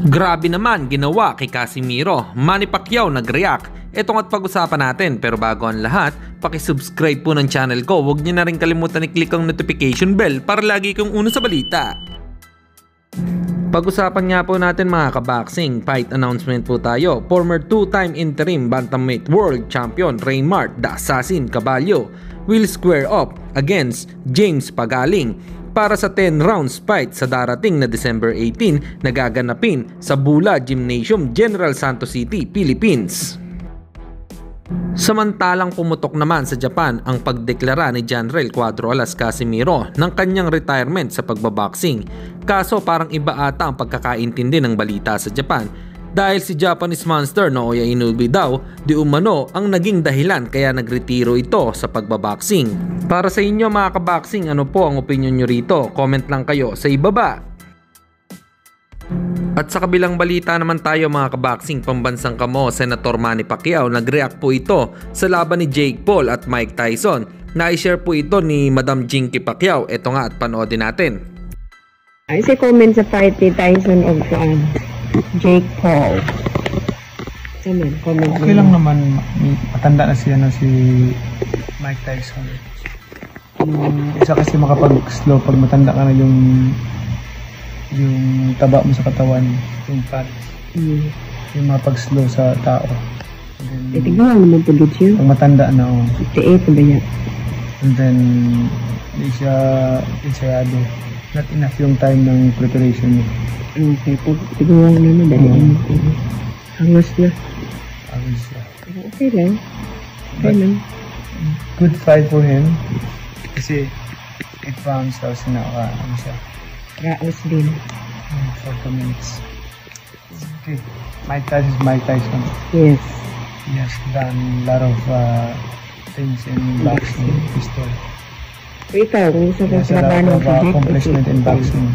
Grabe naman ginawa kay Casimiro. Manny Pacquiao nag-react. Ito nga't pag-usapan natin, pero bago ang lahat, paki-subscribe po ng channel ko. Huwag niyo na rin kalimutan i-click ang notification bell para lagi kang una sa balita. Pag-usapan nga po natin mga kaboxing, fight announcement po tayo. Former two-time interim bantamweight world champion Raymart the Assassin Caballo will square up against James Pagaling para sa 10 rounds fight sa darating na December 18 na gaganapin sa Bula Gymnasium, General Santos City, Philippines. Samantalang pumutok naman sa Japan ang pagdeklara ni Janrel Cuadro Alas Casimiro ng kanyang retirement sa pagbaboxing. Kaso parang iba ata ang pagkakaintindi ng balita sa Japan dahil si Japanese Monster Naoya Inoue daw di umano ang naging dahilan kaya nagretiro ito sa pagbaboxing. Para sa inyo mga kaboxing, ano po ang opinion nyo rito? Comment lang kayo sa ibaba. At sa kabilang balita naman tayo mga kaboxing, pambansang kamo Senator Manny Pacquiao, nag-react po ito sa laban ni Jake Paul at Mike Tyson. Na-share po ito ni Madam Jinky Pacquiao. Ito nga at panoodin natin. Ay, si comment sa fight ni Tyson of Jake Paul. Comment okay lang naman, matanda na si Mike Tyson. Isa kasi makapag-slow pag matanda ka na yung taba mo sa katawan, yung fat, yung mapag-slow sa tao. Tignan lang naman po dito. Pag matanda na, 58 na ba yan? and then hindi siya ensayado. Not enough yung time ng preparation mo. Okay, tignan lang naman dahil hangos na. Agad siya. Okay lang. Okay lang. Good fight for him. Kasi 8 rounds daw ano siya. Raos din. 4 minutes. Okay. Mike Tyson is Mike Tyson. Yes. He has done a lot of things in boxing history. So ikaw, kung isa He ka has a sa lot labanan of sa Jake, accomplishment in boxing.